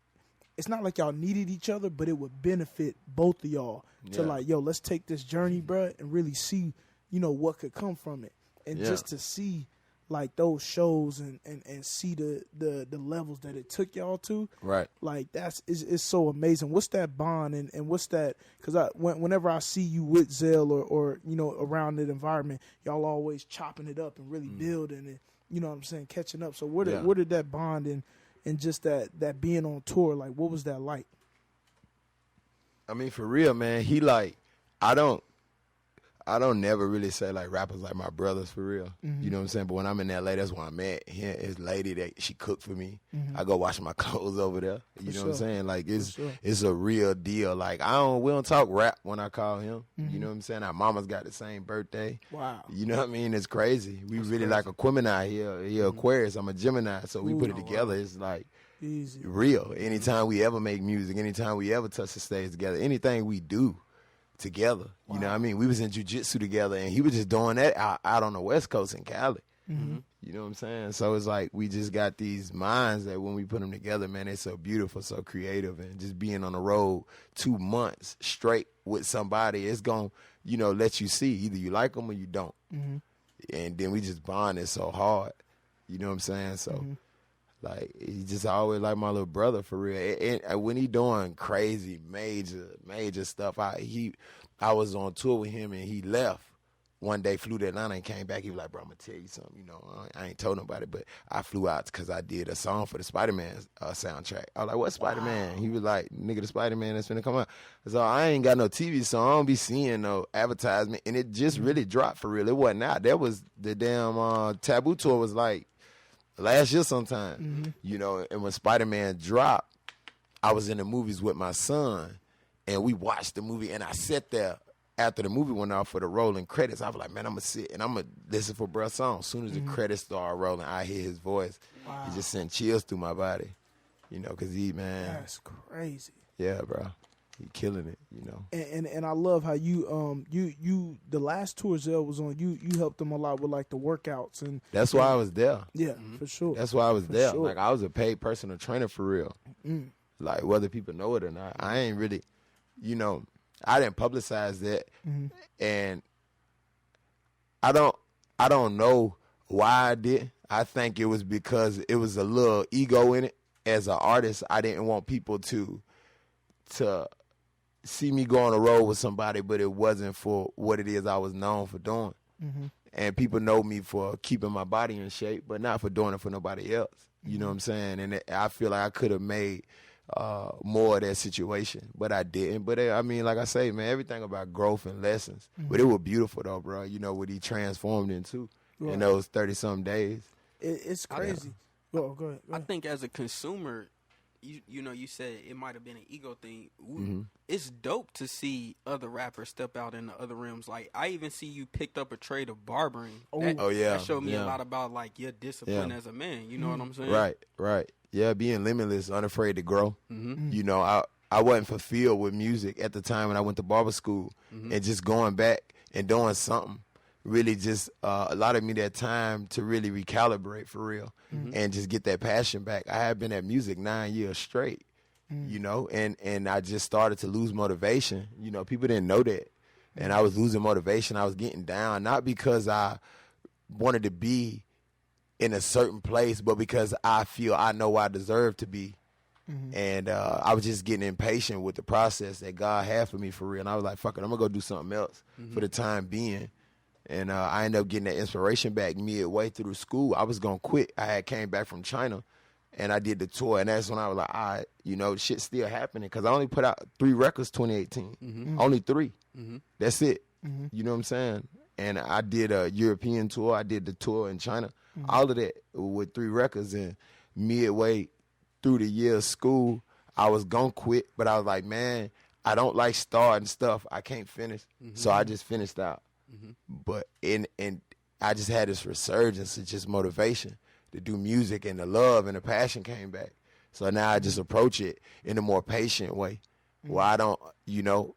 It's not like y'all needed each other, but it would benefit both of y'all to like, yo, let's take this journey, bruh, and really see, you know, what could come from it. And just to see like those shows and see the levels that it took y'all to, Right. like it's so amazing. What's that bond and what's that? Because whenever I see you with Zell or you know around that environment, y'all always chopping it up and really building it. You know what I'm saying? Catching up. So where did that bond and just that being on tour, like what was that like? I mean, for real, man, he like, I don't never really say like rappers like my brothers for real. You know what I'm saying? But when I'm in LA, that's where I'm at. His lady that she cooked for me. I go wash my clothes over there. You know what I'm saying? Like it's a real deal. Like we don't talk rap when I call him. You know what I'm saying? Our mama's got the same birthday. Wow. You know what I mean? It's crazy. We really like Aquemini here. He Aquarius. I'm a Gemini. So we put it together. It's like Easy. real. Anytime we ever make music, anytime we ever touch the stage together, anything we do together. You know what I mean? We was in jiu-jitsu together, and he was just doing that out on the West Coast in Cali. You know what I'm saying? So it's like we just got these minds that when we put them together, man, they're so beautiful, so creative, and just being on the road 2 months straight with somebody, it's going to, you know, let you see either you like them or you don't. And then we just bonded so hard. You know what I'm saying? So like, he just always like my little brother for real. And when he doing crazy, major stuff, I was on tour with him and he left. One day, flew to Atlanta and came back. He was like, bro, I'm going to tell you something. You know, I ain't told nobody, but I flew out because I did a song for the Spider-Man soundtrack. I was like, what Spider-Man? He was like, nigga, the Spider-Man that's finna come out. So I ain't got no TV, so I don't be seeing no advertisement. And it just really dropped for real. It wasn't out. That was the damn Taboo tour was like last year sometime. You know, and when Spider-Man dropped, I was in the movies with my son, and we watched the movie, and I sat there after the movie went off for the rolling credits. I was like, man, I'm going to sit and I'm going to listen for bruh's song. As soon as the credits start rolling, I hear his voice. Wow. He just sent chills through my body, you know, because man. That's crazy. Yeah, bro. He killing it, you know. And I love how you the last tour Zell was on, you helped them a lot with like the workouts and that's why I was there. Yeah, for sure. That's why I was there. Sure. Like I was a paid personal trainer for real. Like whether people know it or not, I ain't really, you know, I didn't publicize that, and I don't know why I did. I think it was because it was a little ego in it. As an artist, I didn't want people to see me go on a road with somebody, but it wasn't for what it is I was known for doing. And people know me for keeping my body in shape, but not for doing it for nobody else. You know what I'm saying? And I feel like I could have made more of that situation, but I didn't. But I mean, like I say, man, everything about growth and lessons. But it was beautiful though, bro. You know what he transformed into in those 30-something days. It's crazy. Go ahead. I think as a consumer, you know, you said it might have been an ego thing. It's dope to see other rappers step out in the other realms. Like I even see you picked up a trade of barbering. That showed me a lot about like your discipline as a man. You know what I'm saying? Right. Yeah, being limitless, unafraid to grow. You know, I wasn't fulfilled with music at the time when I went to barber school, and just going back and doing something really just allowed me that time to really recalibrate for real and just get that passion back. I had been at music 9 years straight, you know, and I just started to lose motivation. You know, people didn't know that, and I was losing motivation. I was getting down, not because I wanted to be in a certain place, but because I feel I know I deserve to be And I was just getting impatient with the process that God had for me for real. And I was like, fuck it, I'm going to go do something else for the time being. And I ended up getting that inspiration back midway through school. I was going to quit. I had came back from China, and I did the tour. And that's when I was like, all right, you know, shit's still happening. Because I only put out 3 records 2018. Only 3. That's it. You know what I'm saying? And I did a European tour. I did the tour in China. All of that with 3 records. And midway through the year of school, I was going to quit. But I was like, man, I don't like starting stuff I can't finish. So I just finished out. But and I just had this resurgence of just motivation to do music, and the love and the passion came back. So now I just approach it in a more patient way, where I don't, you know,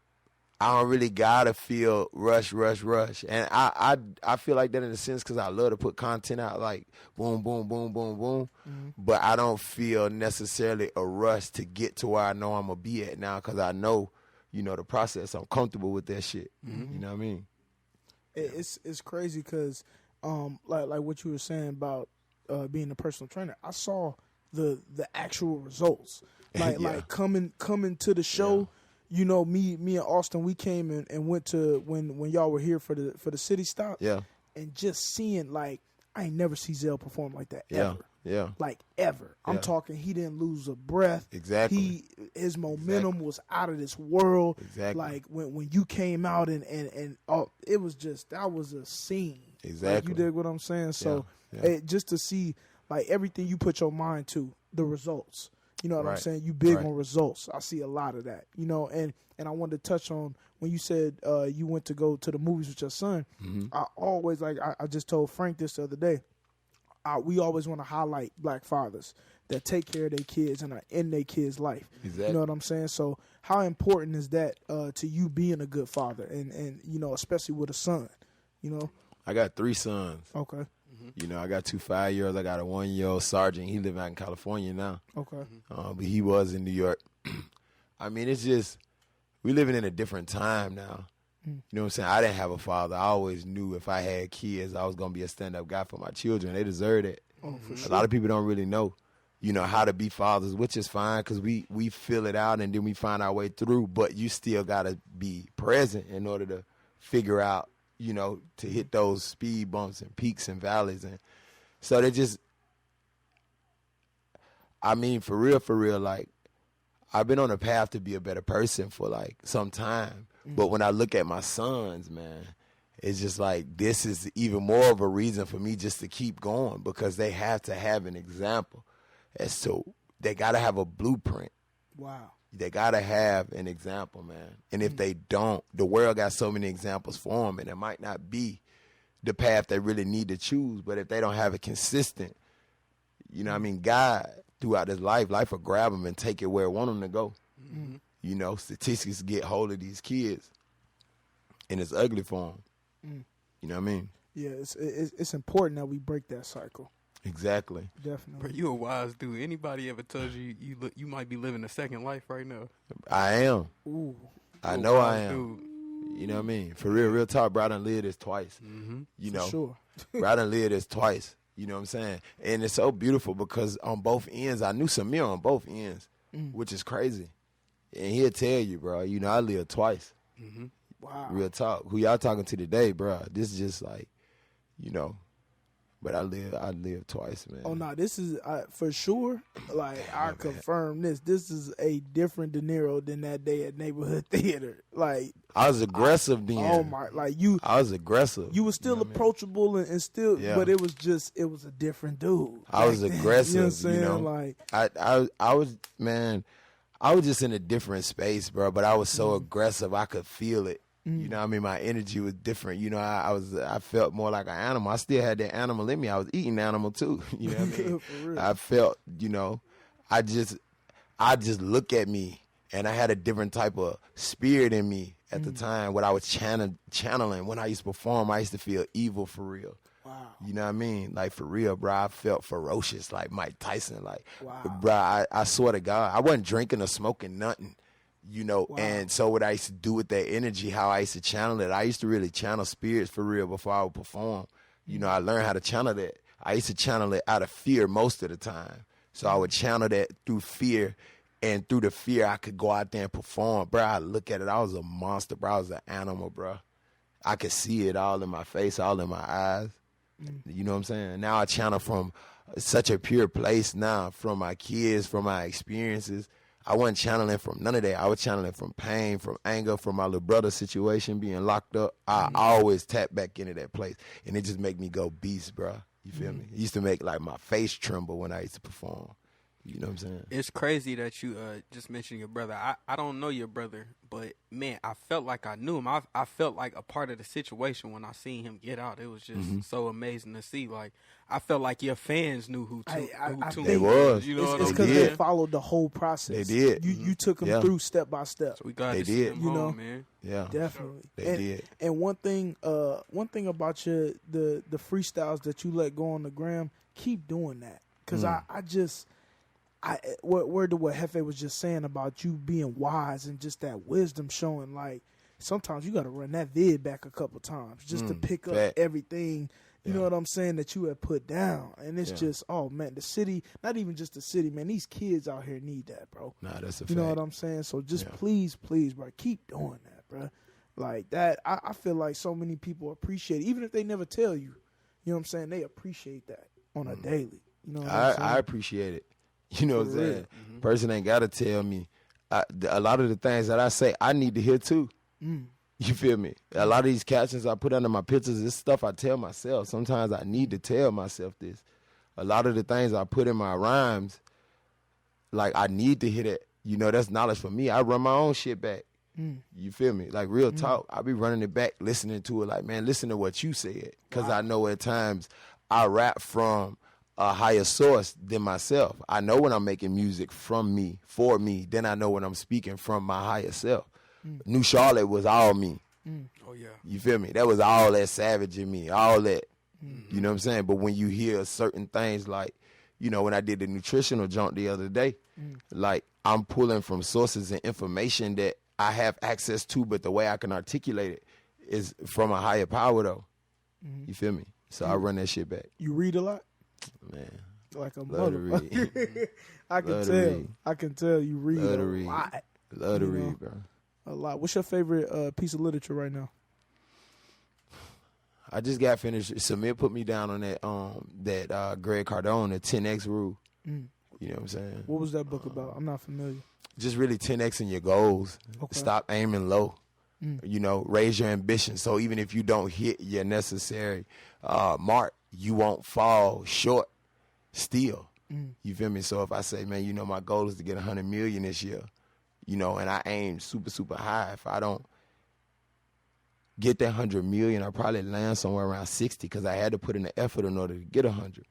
I don't really gotta feel rush. And I feel like that in a sense because I love to put content out like boom, boom, boom, boom, boom. But I don't feel necessarily a rush to get to where I know I'm gonna be at now because I know, you know, the process. I'm comfortable with that shit. You know what I mean? It's crazy because, like what you were saying about being a personal trainer, I saw the actual results. Like coming to the show, you know, me and Austin, we came and went to when y'all were here for the city stop. Yeah. And just seeing, like, I ain't never seen Zell perform like that ever. Yeah. Like, ever. I'm talking, he didn't lose a breath. Exactly. His momentum was out of this world. Exactly. Like, when you came out and it was just, that was a scene. Exactly. Like, you dig what I'm saying? So, just to see, like, everything you put your mind to, the results. You know what I'm saying? You big on results. I see a lot of that. You know, and I wanted to touch on when you said you went to go to the movies with your son. I always, like, I just told Frank this the other day. We always want to highlight black fathers that take care of their kids and are in their kids' life. Exactly. You know what I'm saying? So how important is that to you being a good father and you know, especially with a son, you know? I got 3 sons. Okay. You know, I got 2 5-year-olds. I got a 1-year-old Sergeant. He live out in California now. Okay. But he was in New York. I mean, it's just, we living in a different time now. You know what I'm saying? I didn't have a father. I always knew if I had kids, I was going to be a stand-up guy for my children. They deserve it. Oh, for sure. A lot of people don't really know, you know, how to be fathers, which is fine because we fill it out and then we find our way through. But you still got to be present in order to figure out, you know, to hit those speed bumps and peaks and valleys. And so they just, I mean, for real, like, I've been on a path to be a better person for, like, some time. But when I look at my sons, man, it's just like this is even more of a reason for me just to keep going because they have to have an example. And so they got to have a blueprint. Wow. They got to have an example, man. And if they don't, the world got so many examples for them, and it might not be the path they really need to choose. But if they don't have a consistent, you know what I mean, God throughout his life will grab them and take it where it want them to go. You know, statistics get hold of these kids, and it's ugly for them. You know what I mean? Yeah, it's important that we break that cycle. Exactly. Definitely. Bro, you a wise dude. Anybody ever tells you you might be living a second life right now? I am. Ooh. I know I am. Dude. You know what I mean? For real talk, bro, I done lived this twice. You know? For sure. Bro, I done lived this twice. You know what I'm saying? And it's so beautiful because on both ends, I knew Samir on both ends, which is crazy. And he'll tell you, bro, you know, I lived twice. Wow. Real talk. Who y'all talking to today, bro? This is just like, you know, but I lived twice, man. Oh, no, this is, for sure, like, I confirm this. This is a different Deniro than that day at Neighborhood Theater. Like, I was aggressive then. Oh, my, like, you. I was aggressive. You were still approachable and still, but it was a different dude. I was aggressive, you know what I'm saying? You know? Like, I was, man, I was just in a different space, bro, but I was so aggressive, I could feel it. You know what I mean? My energy was different. You know, I felt more like an animal. I still had that animal in me. I was eating animal too. You know what I mean? I felt, you know, I just look at me and I had a different type of spirit in me at the time. What I was channeling when I used to perform, I used to feel evil for real. Wow. You know what I mean? Like, for real, bro, I felt ferocious like Mike Tyson. Like, bro, I swear to God, I wasn't drinking or smoking nothing. You know, and so what I used to do with that energy, how I used to channel it, I used to really channel spirits for real before I would perform. You know, I learned how to channel that. I used to channel it out of fear most of the time. So I would channel that through fear And through the fear, I could go out there and perform. Bro, I look at it. I was a monster, bro. I was an animal, bro. I could see it all in my face, all in my eyes. You know what I'm saying? Now I channel from such a pure place now, from my kids, from my experiences. I wasn't channeling from none of that. I was channeling from pain, from anger, from my little brother situation being locked up. I always tap back into that place. And it just make me go beast, bro. You feel me? It used to make like my face tremble when I used to perform. You know what I'm saying? It's crazy that you just mentioned your brother. I don't know your brother, but, man, I felt like I knew him. I felt like a part of the situation when I seen him get out. It was just so amazing to see. Like, I felt like your fans knew who They was. You know it's because they followed the whole process. They did. You took them through step by step. So we got to see them home, man. Yeah. Definitely. They did. And one thing about the freestyles that you let go on the gram, keep doing that. Because word to what Hefe was just saying about you being wise and just that wisdom showing, like, sometimes you got to run that vid back a couple times just to pick up everything, you know what I'm saying, that you have put down. And it's just, oh, man, the city, not even just the city, man, these kids out here need that, bro. Nah, that's a fact. You know what I'm saying? So just please, bro, keep doing that, bro. Like that, I feel like so many people appreciate it, even if they never tell you. You know what I'm saying? They appreciate that on a daily. You know what I'm saying? I appreciate it. You know what I'm saying? Person ain't got to tell me. A lot of the things that I say, I need to hear too. You feel me? A lot of these captions I put under my pictures, this stuff I tell myself. Sometimes I need to tell myself this. A lot of the things I put in my rhymes, like, I need to hear that. You know, that's knowledge for me. I run my own shit back. You feel me? Like, real talk. I be running it back, listening to it. Like, man, listen to what you said. Because I know at times I rap from a higher source than myself. I know when I'm making music from me, for me. Then I know when I'm speaking from my higher self. New Charlotte was all me. Oh, yeah. You feel me? That was all that savage in me, all that. You know what I'm saying? But when you hear certain things like, you know, when I did the nutritional junk the other day, like, I'm pulling from sources and information that I have access to, but the way I can articulate it is from a higher power, though. You feel me? So I run that shit back. You read a lot? Man. Like a Love to mother. read. I can Love to tell. read. I can tell you read Love a to read. lot. Love to You know? read, bro. A lot. What's your favorite piece of literature right now? I just got finished. Samir put me down on that Greg Cardone, the 10X rule. You know what I'm saying? What was that book about? I'm not familiar. Just really 10Xing your goals. Okay. Stop aiming low. You know, raise your ambition. So even if you don't hit your necessary mark, you won't fall short still. You feel me? So if I say, man, you know, my goal is to get 100 million this year, you know, and I aim super, super high. If I don't get that 100 million, I probably land somewhere around 60 because I had to put in the effort in order to get 100.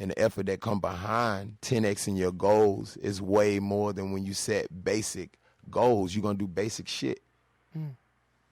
And the effort that come behind 10Xing your goals is way more than when you set basic goals. You're going to do basic shit. You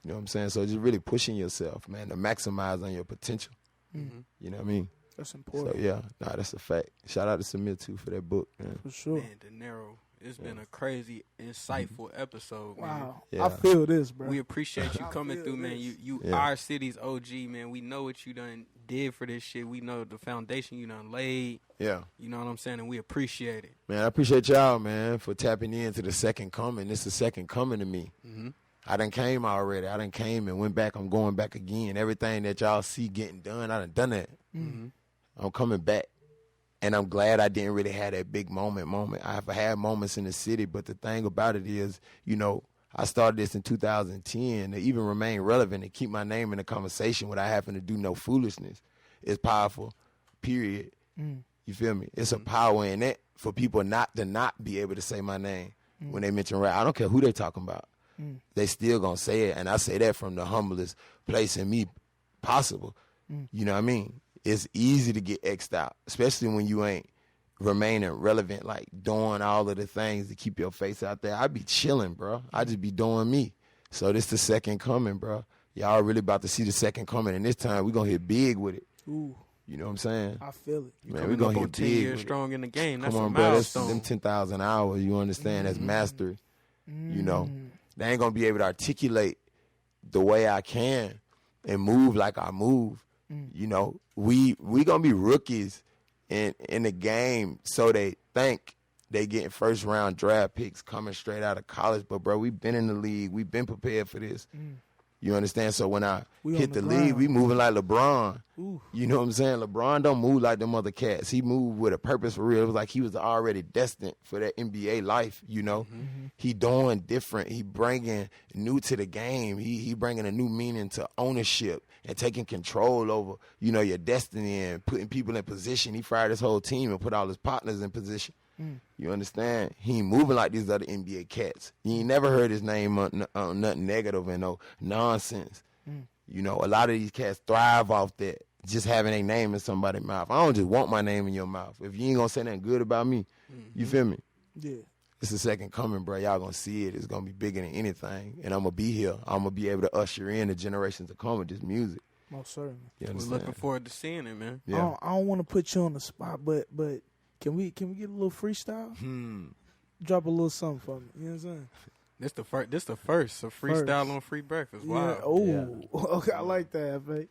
know what I'm saying? So just really pushing yourself, man, to maximize on your potential. You know what I mean? That's important. So, yeah, that's a fact. Shout out to Samir, too, for that book, man. For sure. Man, Deniro, it's been a crazy, insightful episode, man. Wow. Yeah. I feel this, bro. We appreciate you coming through, man. You our city's OG, man. We know what you done did for this shit. We know the foundation you done laid. Yeah. You know what I'm saying? And we appreciate it. Man, I appreciate y'all, man, for tapping into the second coming. It's the second coming to me. I done came already. I done came and went back. I'm going back again. Everything that y'all see getting done, I done that. I'm coming back. And I'm glad I didn't really have that big moment. I've had moments in the city, but the thing about it is, you know, I started this in 2010 to even remain relevant and keep my name in the conversation without having to do no foolishness. It's powerful, period. You feel me? It's a power in it for people not to be able to say my name when they mention rap. I don't care who they talking about. They still gonna say it, and I say that from the humblest place in me possible. You know what I mean? It's easy to get X'd out, especially when you ain't remaining relevant, like doing all of the things to keep your face out there. I be chilling, bro. I just be doing me. So this the second coming, bro. Y'all really about to see the second coming, and this time we gonna hit big with it. Ooh. You know what I'm saying? I feel it. Man, we gonna hit 10 big years with strong in the game. it. That's Come a on, bro. That's milestone. them 10,000 hours. You understand? That's mastery. You know, they ain't gonna be able to articulate the way I can and move like I move. You know, we gonna be rookies in the game, so they think. They getting first round draft picks coming straight out of college. But, bro, we been in the league. We been prepared for this. You understand? So when I hit the league, we moving like LeBron. Ooh. You know what I'm saying? LeBron don't move like them other cats. He moved with a purpose for real. It was like he was already destined for that NBA life, you know? He doing different. He bringing new to the game. He bringing a new meaning to ownership and taking control over, you know, your destiny and putting people in position. He fired his whole team and put all his partners in position. You understand? He ain't moving like these other NBA cats. You ain't never heard his name on nothing negative and no nonsense. You know, a lot of these cats thrive off that, just having a name in somebody's mouth. I don't just want my name in your mouth. If you ain't going to say nothing good about me, you feel me? Yeah. It's the second coming, bro. Y'all going to see it. It's going to be bigger than anything. And I'm going to be here. I'm going to be able to usher in the generations to come with this music. Most certainly. We're looking forward to seeing it, man. Yeah. I don't want to put you on the spot, but can we get a little freestyle? Drop a little something for me. You know what I'm saying? This the first. So freestyle on Free Breakfast. Wow. Yeah. Oh, okay. I like that, babe.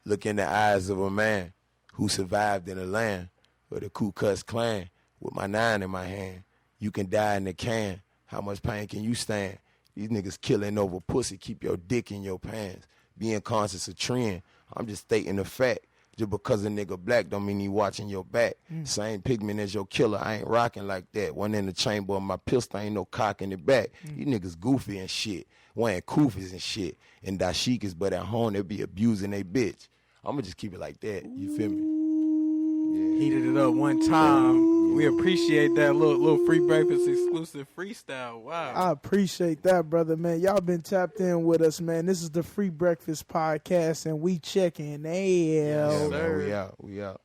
Look in the eyes of a man who survived in a land of the Ku Klux Klan with my 9 in my hand. You can die in the can. How much pain can you stand? These niggas killing over pussy. Keep your dick in your pants. Being conscious of trend. I'm just stating the fact. Just because a nigga black don't mean he watching your back. Same pigment as your killer, I ain't rocking like that. One in the chamber of my pistol, ain't no cock in the back. These niggas goofy and shit, wearing koofies and shit, and dashikis, but at home they be abusing they bitch. I'ma just keep it like that, you feel me? Yeah. Heated it up one time. We appreciate that little Free Breakfast exclusive freestyle. Wow. I appreciate that, brother, man. Y'all been tapped in with us, man. This is the Free Breakfast Podcast, and we checking. Yeah, man, we out.